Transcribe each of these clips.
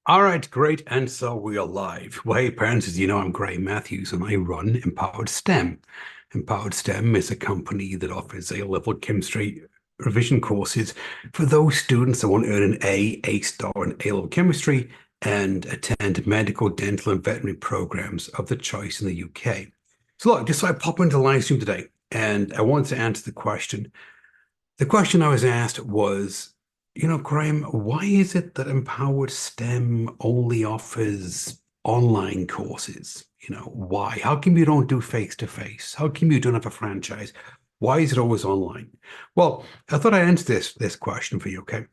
All right, great. And so we are live. Well, hey, parents, as you know, I'm Gray Matthews and I run Empowered STEM. Empowered STEM is a company that offers A-level chemistry revision courses for those students that want to earn an A star in A-level chemistry, and attend medical, dental, and veterinary programs of the choice in the UK. So look, just so I pop into the live stream today, and I want to answer the question. The question I was asked was, Graham, why is it that Empowered STEM only offers online courses? Why? How come you don't do face to face? How come you don't have a franchise? Why is it always online? Well, I thought I'd answer this question for you, okay?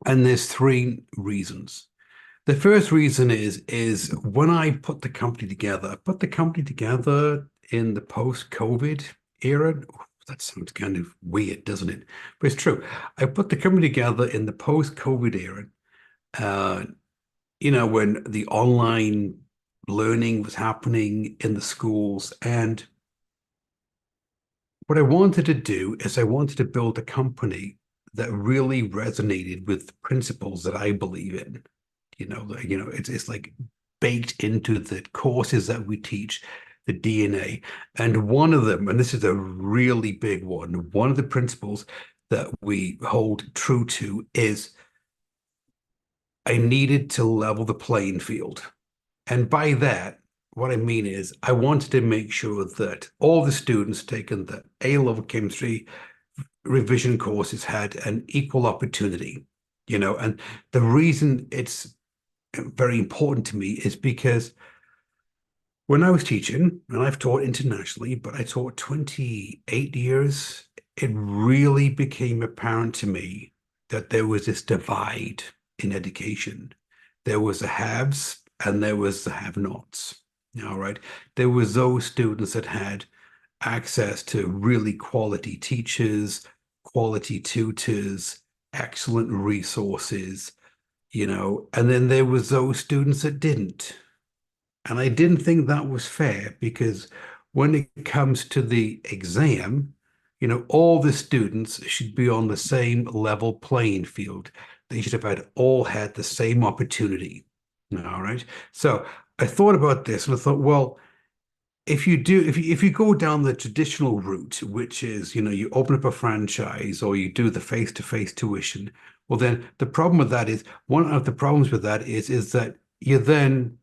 And there's three reasons. The first reason is when I put the company together, I put the company together in the post-COVID era. That sounds kind of weird, doesn't it? But it's true. I put the company together in the post-COVID era, uh, when the online learning was happening in the schools. And what I wanted to do is I wanted to build a company that really resonated with the principles that I believe in. It's like baked into the courses that we teach, the DNA. And one of them, and this is a really big one of the principles that we hold true to is I needed to level the playing field. And by that, what I mean is I wanted to make sure that all the students taking the A-level chemistry revision courses had an equal opportunity, and the reason it's very important to me is because when I was teaching, and I've taught internationally, but I taught 28 years, it really became apparent to me that there was this divide in education. There was the haves and there was the have-nots. All right. There was those students that had access to really quality teachers, quality tutors, excellent resources, and then there was those students that didn't. And I didn't think that was fair because when it comes to the exam, all the students should be on the same level playing field. They should have all had the same opportunity. All right. So I thought about this and I thought, well, if you go down the traditional route, which is, you open up a franchise or you do the face-to-face tuition, well, then the problem with that is one of the problems with that is that you're then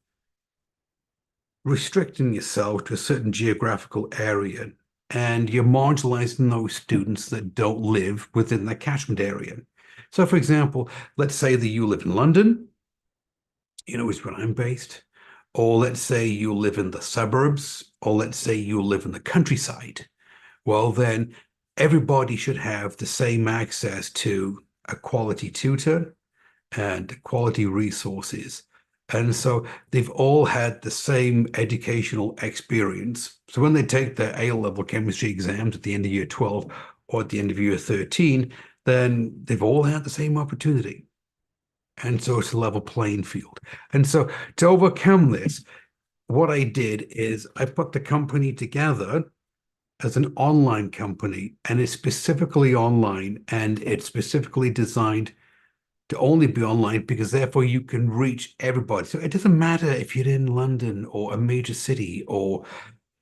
restricting yourself to a certain geographical area and you're marginalizing those students that don't live within the catchment area. So, for example, let's say that you live in London, is where I'm based, or let's say you live in the suburbs, or let's say you live in the countryside. Well, then everybody should have the same access to a quality tutor and quality resources. And so they've all had the same educational experience. So when they take their A-level chemistry exams at the end of year 12 or at the end of year 13, then they've all had the same opportunity. And so it's a level playing field. And so to overcome this, what I did is I put the company together as an online company, and it's specifically online and it's specifically designed to only be online because therefore you can reach everybody. So it doesn't matter if you're in London or a major city or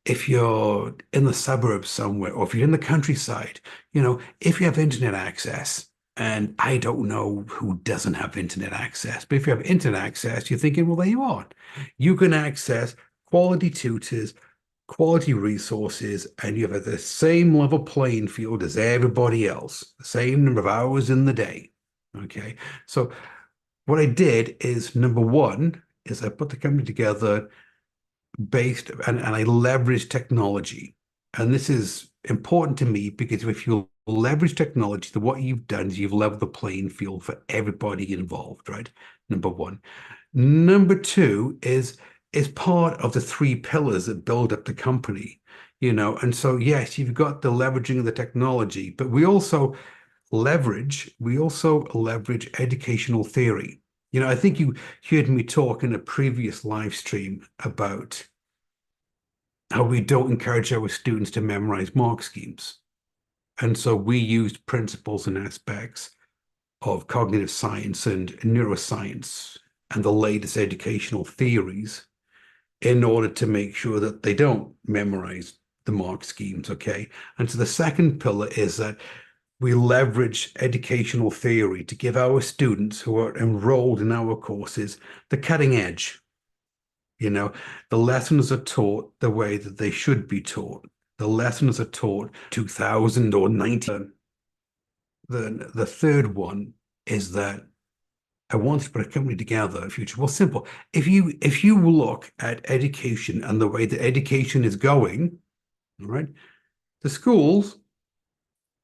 if you're in the suburbs somewhere or if you're in the countryside, if you have internet access, and I don't know who doesn't have internet access, but if you have internet access, you're thinking, well, there you are. You can access quality tutors, quality resources, and you have the same level playing field as everybody else, the same number of hours in the day. Okay. So what I did is number one is I put the company together based and I leverage technology. And this is important to me because if you leverage technology, then what you've done is you've leveled the playing field for everybody involved, right? Number one. Number two is part of the three pillars that build up the company, and so yes, you've got the leveraging of the technology, but we also leverage educational theory. I think you heard me talk in a previous live stream about how we don't encourage our students to memorize mark schemes. And so we used principles and aspects of cognitive science and neuroscience and the latest educational theories in order to make sure that they don't memorize the mark schemes, okay? And so the second pillar is that we leverage educational theory to give our students who are enrolled in our courses the cutting edge. You know, the lessons are taught the way that they should be taught. The lessons are taught 2000 or 90. The third one is that I want to put a company together in the future. Well, simple. If you look at education and the way that education is going, all right, the schools,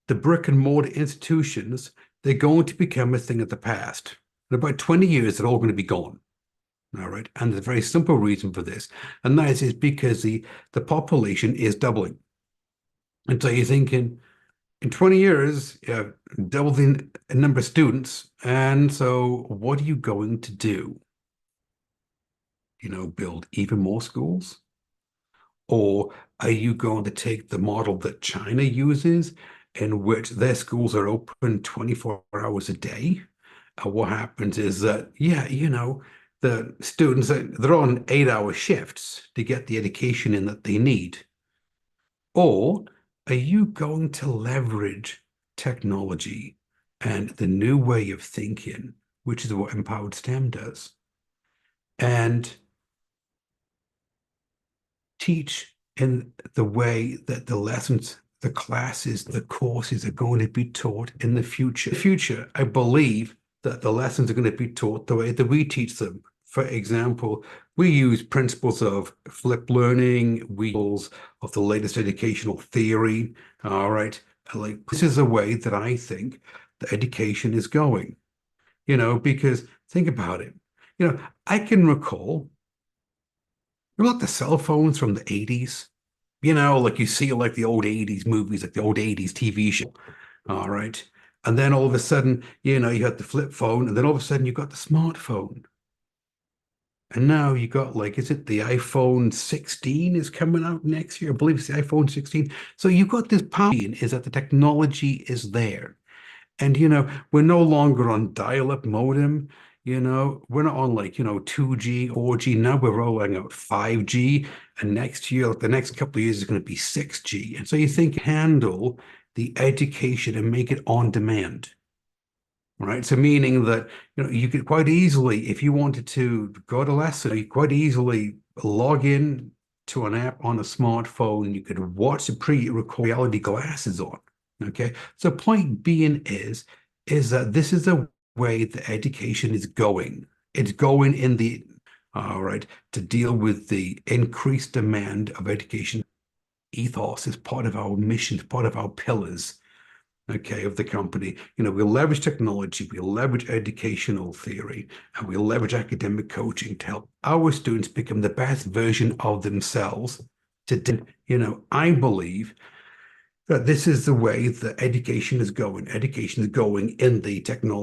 the brick and mortar institutions, they're going to become a thing of the past. In about 20 years, they're all going to be gone. All right. And there's a very simple reason for this. And that is because the population is doubling. And so you're thinking, in 20 years, double the number of students. And so what are you going to do? Build even more schools? Or are you going to take the model that China uses, in which their schools are open 24 hours a day? What happens is that, the students, they're on 8-hour shifts to get the education in that they need. Or are you going to leverage technology and the new way of thinking, which is what Empowered STEM does, and teach in the way that the lessons, the classes, the courses are going to be taught in the future? In the future, I believe that the lessons are going to be taught the way that we teach them. For example, we use principles of flipped learning, we use of the latest educational theory. All right. Like, this is a way that I think the education is going, because think about it. I can recall, like the cell phones from the 80s, like you see like the old 80s movies, like the old 80s TV show. All right. And then all of a sudden, you had the flip phone, and then all of a sudden you got the smartphone. And now you got, like, is it the iPhone 16 is coming out next year? I believe it's the iPhone 16. So you've got this power is that the technology is there. And, we're no longer on dial-up modem. We're not on 2G, 4G. Now we're rolling out 5G. And next year, like the next couple of years, is going to be 6G. And so you think handle the education and make it on demand. Right. So meaning that, you could quite easily, if you wanted to go to lesson, you quite easily log in to an app on a smartphone. You could watch the pre-record reality glasses on. Okay. So point being is that this is the way the education is going. It's going in the, all right, to deal with the increased demand of education. Ethos is part of our mission, part of our pillars, okay, of the company. We leverage technology, we leverage educational theory, and we leverage academic coaching to help our students become the best version of themselves. I believe that this is the way that education is going. Education is going in the technology.